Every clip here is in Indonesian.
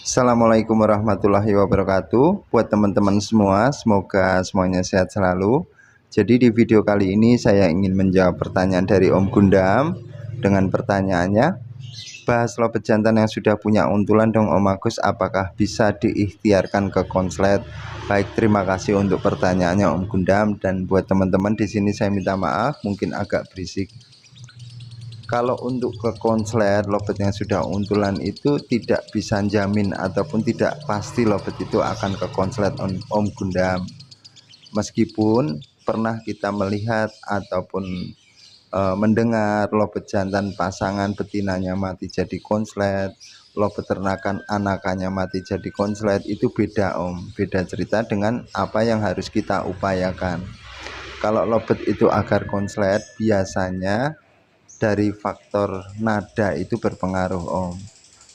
Assalamualaikum warahmatullahi wabarakatuh. Buat teman-teman semua, semoga semuanya sehat selalu. Jadi di video kali ini saya ingin menjawab pertanyaan dari Om Gundam. Dengan pertanyaannya, bahas lobet jantan yang sudah punya untulan dong Om Agus, apakah bisa diikhtiarkan ke konslet? Baik, terima kasih untuk pertanyaannya Om Gundam. Dan buat teman-teman di sini saya minta maaf, mungkin agak berisik. Kalau untuk ke konslet lobet yang sudah untulan itu tidak bisa jamin ataupun tidak pasti lobet itu akan ke konslet Om Gundam. Meskipun pernah kita melihat ataupun mendengar lobet jantan pasangan betinanya mati jadi konslet, lobet ternakan anakannya mati jadi konslet, itu beda Om, beda cerita dengan apa yang harus kita upayakan. Kalau lobet itu agar konslet, biasanya dari faktor nada itu berpengaruh Om.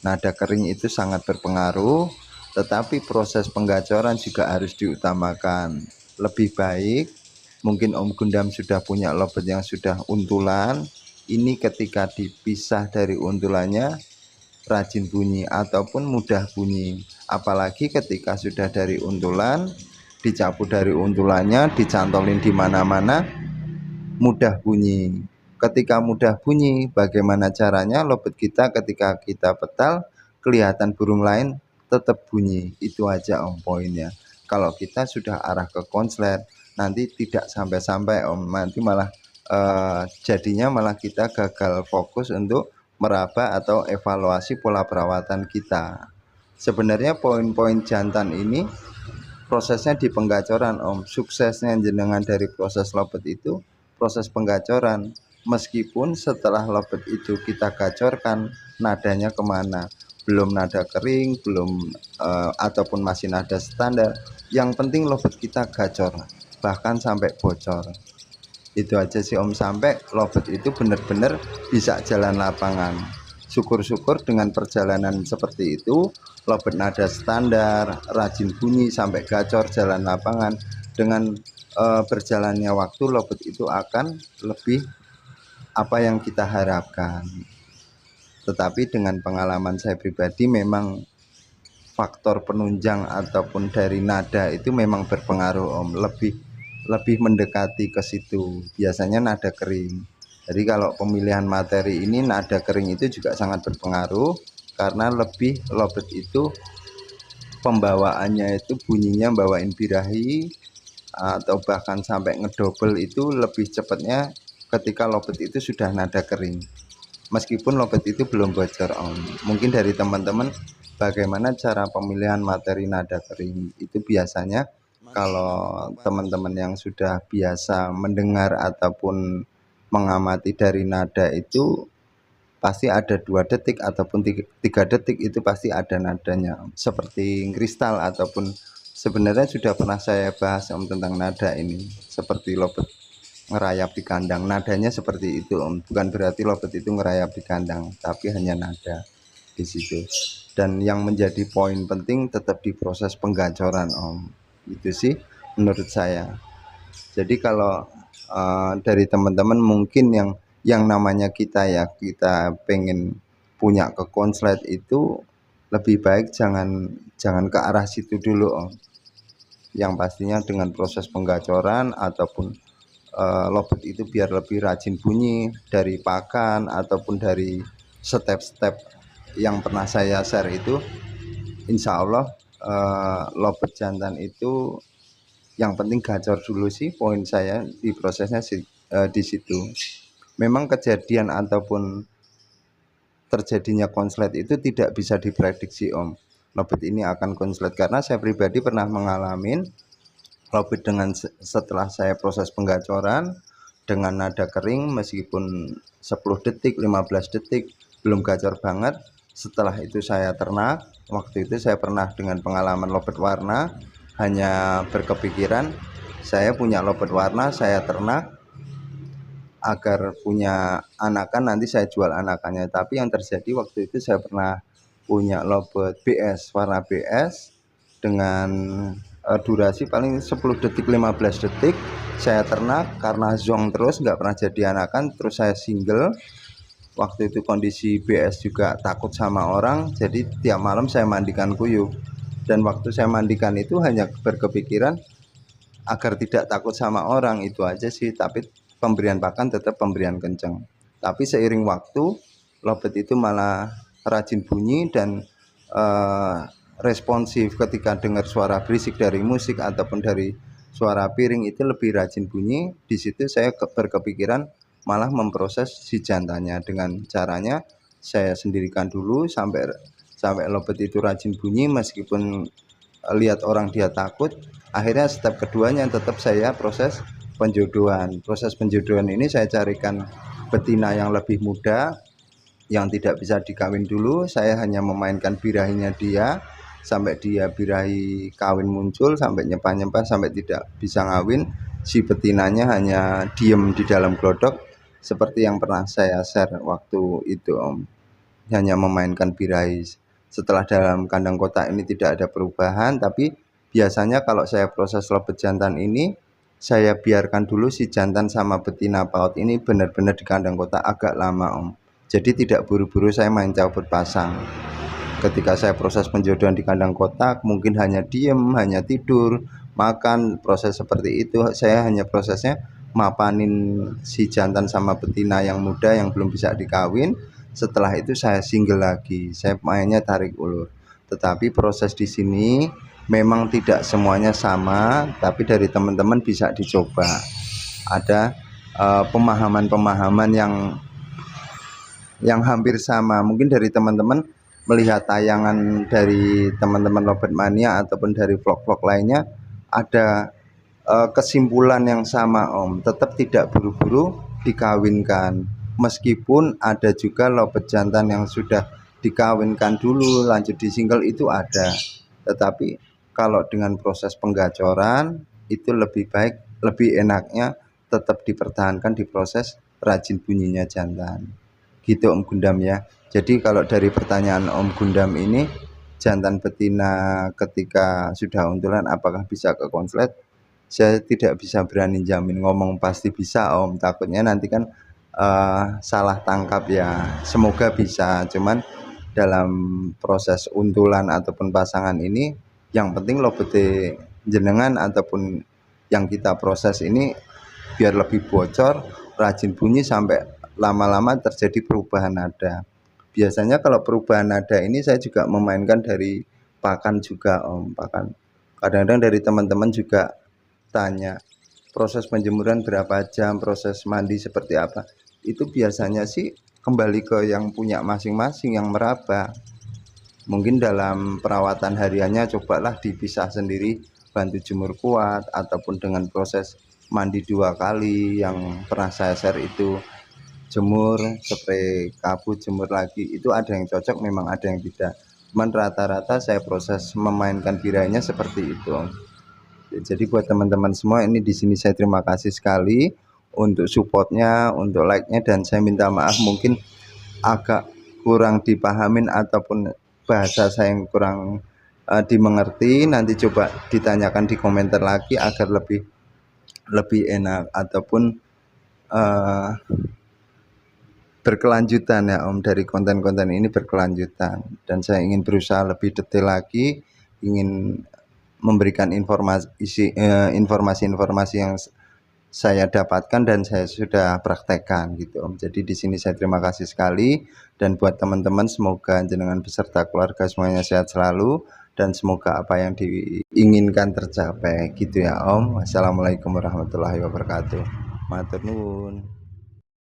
Nada kering itu sangat berpengaruh, tetapi proses penggacoran juga harus diutamakan. Lebih baik mungkin Om Gundam sudah punya lobet yang sudah untulan, ini ketika dipisah dari untulannya rajin bunyi ataupun mudah bunyi. Apalagi ketika sudah dari untulan, dicabut dari untulannya, dicantolin di mana-mana, mudah bunyi. Ketika mudah bunyi, bagaimana caranya lobet kita ketika kita petal kelihatan burung lain tetap bunyi. Itu aja Om poinnya. Kalau kita sudah arah ke konslet, nanti tidak sampai-sampai Om, nanti malah jadinya malah kita gagal fokus untuk meraba atau evaluasi pola perawatan kita. Sebenarnya poin-poin jantan ini prosesnya di penggacoran Om. Suksesnya jenengan dari proses lobet itu proses penggacoran. Meskipun setelah lobet itu kita gacorkan, nadanya kemana, belum nada kering, belum ataupun masih nada standar, yang penting lobet kita gacor, bahkan sampai bocor. Itu aja sih Om, sampai lobet itu benar-benar bisa jalan lapangan. Syukur-syukur dengan perjalanan seperti itu, lobet nada standar, rajin bunyi sampai gacor jalan lapangan. Dengan berjalannya waktu, lobet itu akan lebih apa yang kita harapkan. Tetapi dengan pengalaman saya pribadi, memang faktor penunjang ataupun dari nada itu memang berpengaruh Om, lebih mendekati ke situ, biasanya nada kering. Jadi kalau pemilihan materi ini, nada kering itu juga sangat berpengaruh, karena lebih lobet itu pembawaannya itu bunyinya bawain birahi, atau bahkan sampai ngedobel itu lebih cepatnya ketika lobet itu sudah nada kering, meskipun lobet itu belum bocor Om. Mungkin dari teman-teman bagaimana cara pemilihan materi nada kering itu, biasanya kalau teman-teman yang sudah biasa mendengar ataupun mengamati dari nada itu, pasti ada 2 detik ataupun 3 detik itu pasti ada nadanya seperti kristal. Ataupun sebenarnya sudah pernah saya bahas Om tentang nada ini, seperti lobet ngerayap di kandang, nadanya seperti itu Om. Bukan berarti lobet itu ngerayap di kandang, tapi hanya nada di situ. Dan yang menjadi poin penting tetap di proses penggacoran Om. Itu sih menurut saya. Jadi kalau dari teman-teman mungkin yang namanya kita ya, kita pengen punya ke konslet itu, lebih baik jangan ke arah situ dulu Om. Yang pastinya dengan proses penggacoran ataupun lobet itu biar lebih rajin bunyi dari pakan ataupun dari step-step yang pernah saya share itu, insya Allah lobet jantan itu yang penting gacor dulu sih, poin saya di prosesnya sih, di situ. Memang kejadian ataupun terjadinya konslet itu tidak bisa diprediksi Om, lobet ini akan konslet, karena saya pribadi pernah mengalami lobet dengan setelah saya proses penggacoran dengan nada kering, meskipun 10 detik 15 detik belum gacor banget. Setelah itu saya ternak. Waktu itu saya pernah dengan pengalaman lobet warna, hanya berkepikiran saya punya lobet warna, saya ternak agar punya anakan, nanti saya jual anakannya. Tapi yang terjadi waktu itu, saya pernah punya lobet BS, warna BS dengan durasi paling 10 detik 15 detik. Saya ternak, karena zong terus nggak pernah jadi anakan, terus saya single. waktu itu kondisi BS juga takut sama orang, jadi tiap malam saya mandikan kuyuh. Dan waktu saya mandikan itu hanya berkepikiran agar tidak takut sama orang, itu aja sih. Tapi pemberian pakan tetap pemberian kenceng. Tapi seiring waktu lobet itu malah rajin bunyi dan responsif ketika dengar suara berisik dari musik ataupun dari suara piring, itu lebih rajin bunyi. Di situ saya berkepikiran malah memproses si jantannya dengan caranya saya sendirikan dulu sampai lobet itu rajin bunyi, meskipun lihat orang dia takut. Akhirnya step keduanya tetap saya proses penjodohan. Proses penjodohan ini saya carikan betina yang lebih muda, yang tidak bisa dikawin dulu. Saya hanya memainkan birahinya dia sampai dia birahi kawin muncul, sampai nyepah-nyepah sampai tidak bisa ngawin. Si betinanya hanya diem di dalam glodok seperti yang pernah saya share waktu itu, Om. Hanya memainkan birahi. Setelah dalam kandang kotak ini tidak ada perubahan, tapi biasanya kalau saya proses lobet jantan ini, saya biarkan dulu si jantan sama betina paut ini benar-benar di kandang kotak agak lama, Om. Jadi tidak buru-buru saya main cabut pasang. Ketika saya proses penjodohan di kandang kotak, mungkin hanya diem, hanya tidur, makan, proses seperti itu. Saya hanya prosesnya mapanin si jantan sama betina yang muda yang belum bisa dikawin. Setelah itu saya single lagi, saya mainnya tarik ulur. Tetapi proses di sini memang tidak semuanya sama, tapi dari teman-teman bisa dicoba. Ada pemahaman-pemahaman yang hampir sama. Mungkin dari teman-teman melihat tayangan dari teman-teman Lobet Mania ataupun dari vlog-vlog lainnya, ada kesimpulan yang sama, Om. Tetap tidak buru-buru dikawinkan. Meskipun ada juga lobet jantan yang sudah dikawinkan dulu lanjut di single, itu ada. Tetapi kalau dengan proses penggacoran itu lebih baik, lebih enaknya tetap dipertahankan di proses rajin bunyinya jantan. Gitu Om Gundam ya. Jadi kalau dari pertanyaan Om Gundam ini, jantan betina ketika sudah untulan apakah bisa ke konslet? Saya tidak bisa berani jamin, ngomong pasti bisa, Om. Takutnya nanti kan salah tangkap ya. Semoga bisa, cuman dalam proses untulan ataupun pasangan ini, yang penting lobete jenengan ataupun yang kita proses ini biar lebih bocor, rajin bunyi, sampai lama-lama terjadi perubahan nada. Biasanya kalau perubahan nada ini saya juga memainkan dari pakan juga, Om. Pakan kadang-kadang dari teman-teman juga tanya proses penjemuran berapa jam, proses mandi seperti apa. Itu biasanya sih kembali ke yang punya masing-masing yang meraba. Mungkin dalam perawatan hariannya cobalah dipisah sendiri, bantu jemur kuat ataupun dengan proses mandi 2 kali yang pernah saya share itu. Jemur, spray kabut, jemur lagi. Itu ada yang cocok, memang ada yang tidak. Cuman rata-rata saya proses memainkan birahinya seperti itu. Jadi buat teman-teman semua ini di sini saya terima kasih sekali untuk supportnya, untuk like-nya, dan saya minta maaf mungkin agak kurang dipahamin ataupun bahasa saya yang kurang dimengerti. Nanti coba ditanyakan di komentar lagi agar lebih enak ataupun berkelanjutan ya, Om. Dari konten-konten ini berkelanjutan, dan saya ingin berusaha lebih detail lagi, ingin memberikan informasi-informasi yang saya dapatkan dan saya sudah praktekkan gitu, Om. Jadi di sini saya terima kasih sekali, dan buat teman-teman semoga jenengan beserta keluarga semuanya sehat selalu dan semoga apa yang diinginkan tercapai gitu ya, Om. Wassalamualaikum warahmatullahi wabarakatuh. Matur nuwun.